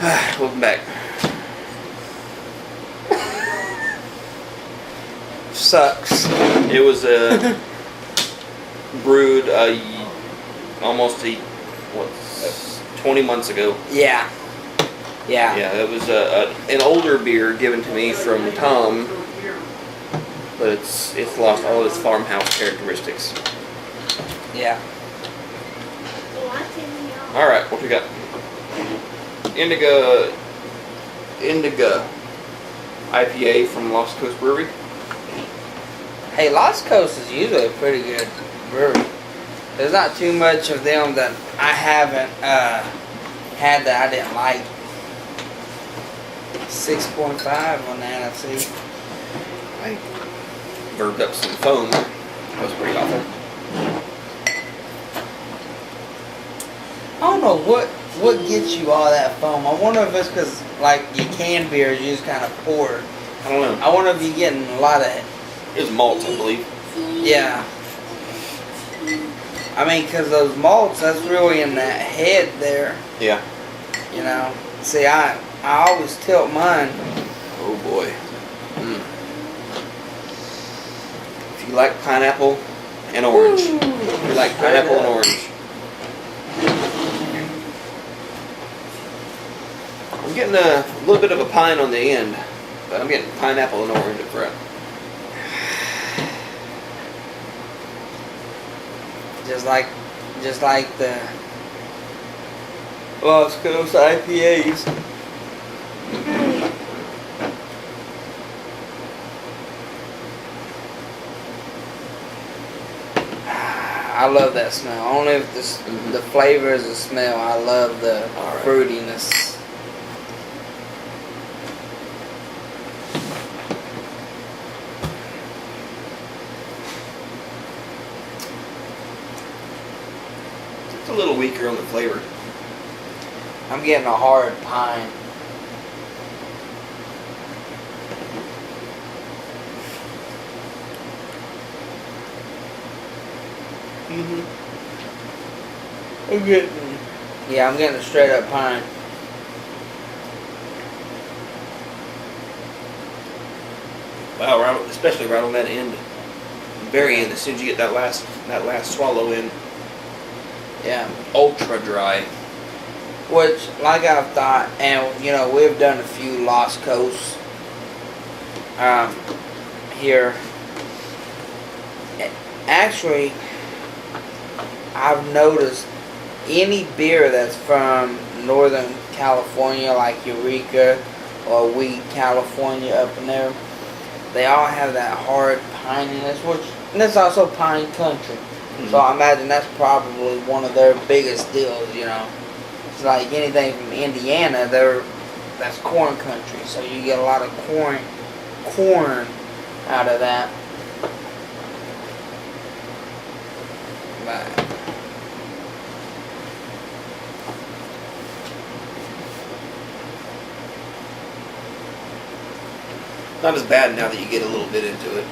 Welcome back. Sucks. It was brewed almost 20 months ago. Yeah. Yeah. Yeah, it was an older beer given to me from Tom, but it's lost all its farmhouse characteristics. Yeah. All right, what we got? Indica IPA from Lost Coast Brewery. Hey, Lost Coast is usually a pretty good brewery. There's not too much of them that I haven't had that I didn't like. 6.5 on the NFC. I burped up some foam. That was pretty awful. I don't know what gets you all that foam. I wonder if it's because like your canned beers you just kind of pour. I don't know. I wonder if you're getting a lot of it. It's malts, I believe. Yeah. I mean, because those malts, that's really in that head there. Yeah. You know. See, I always tilt mine. Oh boy. If you like pineapple and orange. If you like pineapple and orange. I'm getting a little bit of a pine on the end, but I'm getting pineapple and orange up front. Just like the Lost Coast IPAs. I love that smell. Only if the flavor is the smell. I love the fruitiness. It's a little weaker on the flavor. I'm getting a hard pine. I'm getting a straight up pine. Wow, especially right on that end. Very end, as soon as you get that last swallow in. Yeah. Ultra dry. Which, like I've thought, and you know, we've done a few Lost Coasts here. Actually, I've noticed any beer that's from Northern California, like Eureka or Wheat, California, up in there, they all have that hard pininess, and it's also pine country. Mm-hmm. So I imagine that's probably one of their biggest deals, you know. It's like anything from Indiana, that's corn country, so you get a lot of corn out of that. But not as bad now that you get a little bit into it.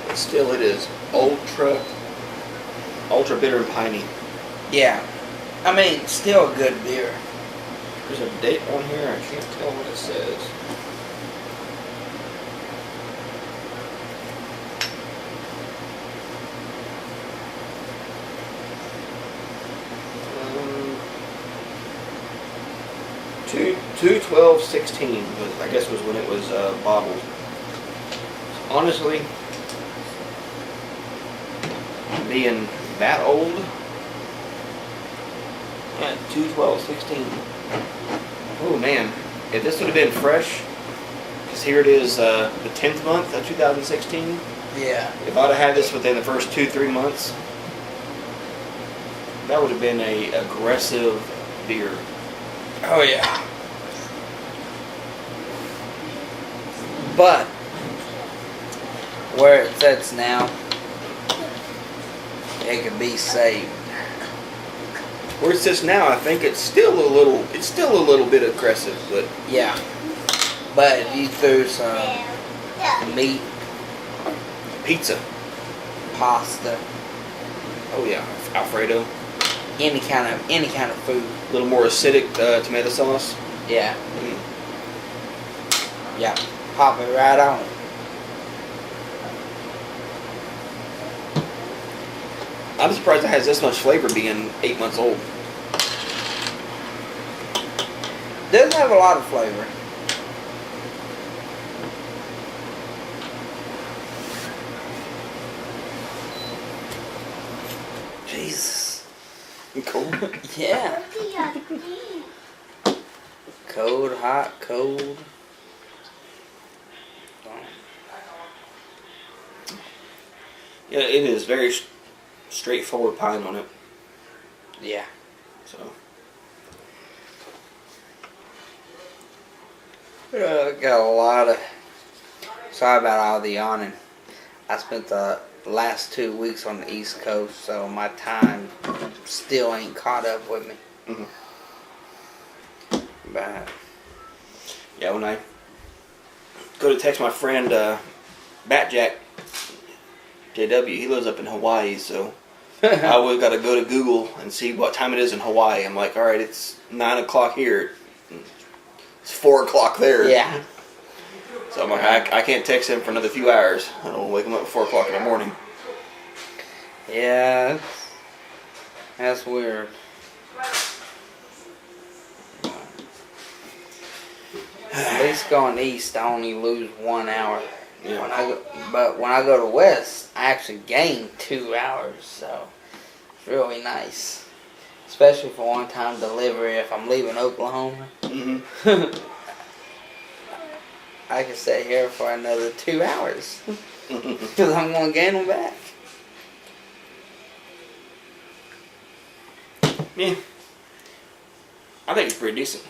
But still, it is ultra bitter and piney. yeah, I mean, still a good beer. There's a date on here. I can't tell what it says. Two 12/16 I guess was when it was bottled. Honestly, being that old, yeah, 2/12/16. Oh man, if this would have been fresh, because here it is, the 10th month of 2016. Yeah. If I'd have had this within the first 2-3 months, that would have been a aggressive beer. Oh yeah. But where it sits now, it can be saved. Where it sits now, I think it's still a little bit aggressive, but yeah. But if you threw some meat, pizza, pasta, Oh yeah, Alfredo. Any kind of food. A little more acidic tomato sauce. Yeah. Yeah. Pop it right on. I'm surprised it has this much flavor being 8 months old. Does have a lot of flavor. Jesus. Cold. Yeah. Cold, hot, cold. Yeah, it is very straightforward pine on it. Yeah. So. Got a lot of. Sorry about all the yawning. I spent the last 2 weeks on the East Coast, so my time still ain't caught up with me. Mm-hmm. But Yeah, when I go to text my friend Batjack JW, he lives up in Hawaii, so I always got to go to Google and see what time it is in Hawaii. I'm like, all right, it's 9 o'clock here. It's 4 o'clock there. yeah. So I'm like, I can't text him for another few hours. I'll wake him up at 4 o'clock in the morning. Yeah, that's weird. At least going east, I only lose 1 hour. Yeah. But when I go to west, I actually gain 2 hours. So it's really nice, especially for one-time delivery. If I'm leaving Oklahoma, Mm-hmm. I can stay here for another 2 hours because I'm gonna gain them back. Yeah. I think it's pretty decent.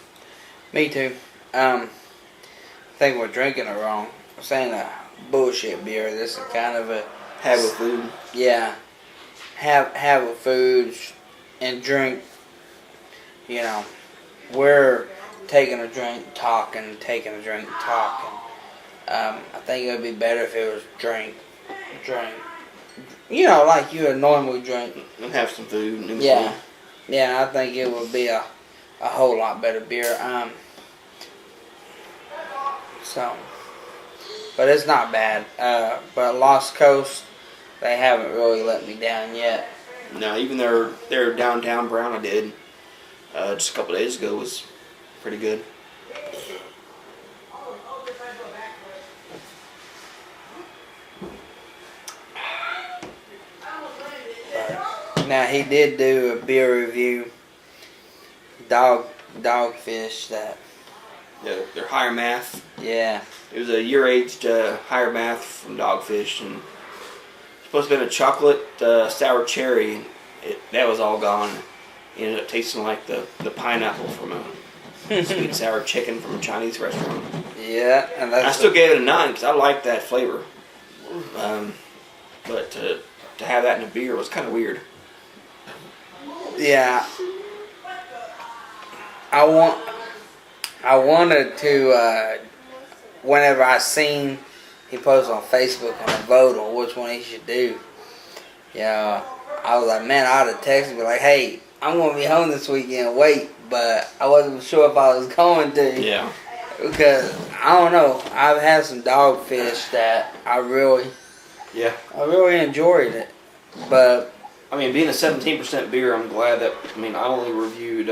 Me too. I think we're drinking it wrong. We're saying a bullshit beer. This is kind of a Have with food. yeah. Have a food and drink. You know, we're taking a drink, talking, taking a drink, talking. I think it would be better if it was drink. You know, like you would normally drink. And have some food. And Yeah. Yeah, I think it would be a whole lot better beer. But it's not bad. But Lost Coast, they haven't really let me down yet. No, even their downtown brown I did just a couple days ago was pretty good. Now he did do a beer review. Dogfish that. Yeah, they're higher math. Yeah. It was a year-aged higher math from Dogfish, and it's supposed to have been a chocolate sour cherry. That was all gone. It ended up tasting like the pineapple from a sweet and sour chicken from a Chinese restaurant. Yeah, and I still gave it a 9 because I liked that flavor. But to have that in a beer was kind of weird. Yeah. I wanted to, whenever I seen he posted on Facebook on a vote on which one he should do. Yeah, I was like, man, I ought to text him, be like, hey, I'm going to be home this weekend, wait, but I wasn't sure if I was going to. Yeah. Because, I don't know, I've had some Dogfish that I really enjoyed it, but I mean, being a 17% beer, I'm glad that, I only reviewed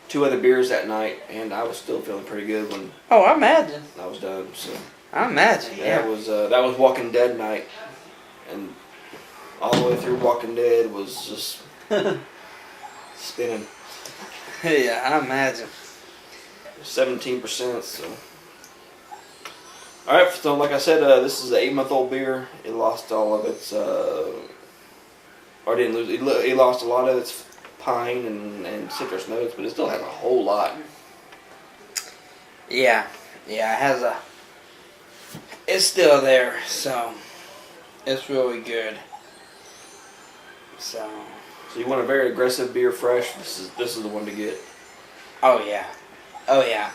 2 other beers that night, and I was still feeling pretty good when oh, I imagine. I was done. So I imagine, yeah. that was Walking Dead night, and all the way through Walking Dead was just spinning. Yeah, I imagine. 17%. So, all right. So, like I said, this is an 8-month-old beer. It lost all of its, or didn't lose. It lost a lot of its pine and citrus notes, but it still has a whole lot. Yeah, it has it's still there, so it's really good. So you want a very aggressive beer fresh, this is the one to get. oh yeah.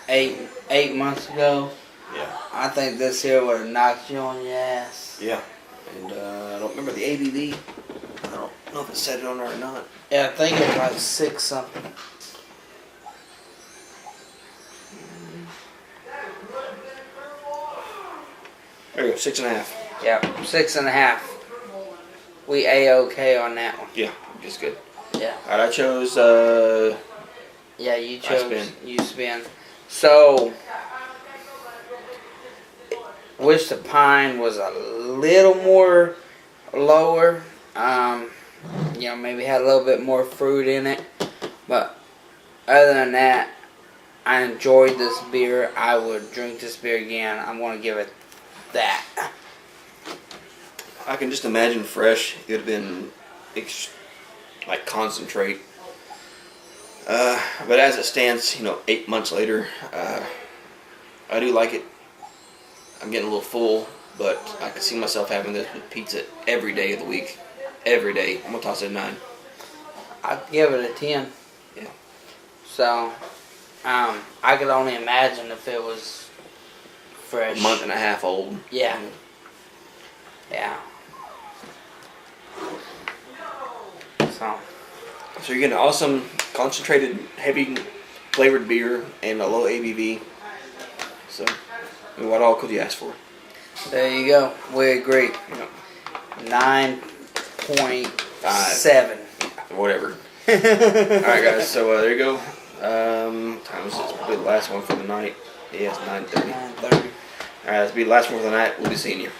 8 months ago, Yeah. I think this here would have knocked you on your ass. Yeah. And I don't remember the ABV. I don't know if it said it on there or not. Yeah, I think it's like 6 something. There you go, 6.5. Yeah, 6.5. We A-OK on that one. Yeah, just good. Yeah. All right, I chose. Yeah, you chose. spin. You spin. So, wish the pine was a little more lower. Maybe had a little bit more fruit in it. But other than that, I enjoyed this beer. I would drink this beer again. I'm going to give it that. I can just imagine fresh. It would have been like concentrate. But as it stands, 8 months later, I do like it. I'm getting a little full, but I can see myself having this with pizza every day of the week. Every day. I'm going to toss it a 9. I'd give it a 10. Yeah. So, I could only imagine if it was fresh. A month and a half old. Yeah. Yeah. So you're getting an awesome, concentrated, heavy flavored beer and a low ABV. So, what all could you ask for? There you go. We agree. 9.7. Whatever. Alright guys, so there you go. Time is probably the last one for the night. Yeah, it's 9:30. 9:30. Alright, this will be the last one for the night. We'll be seeing you.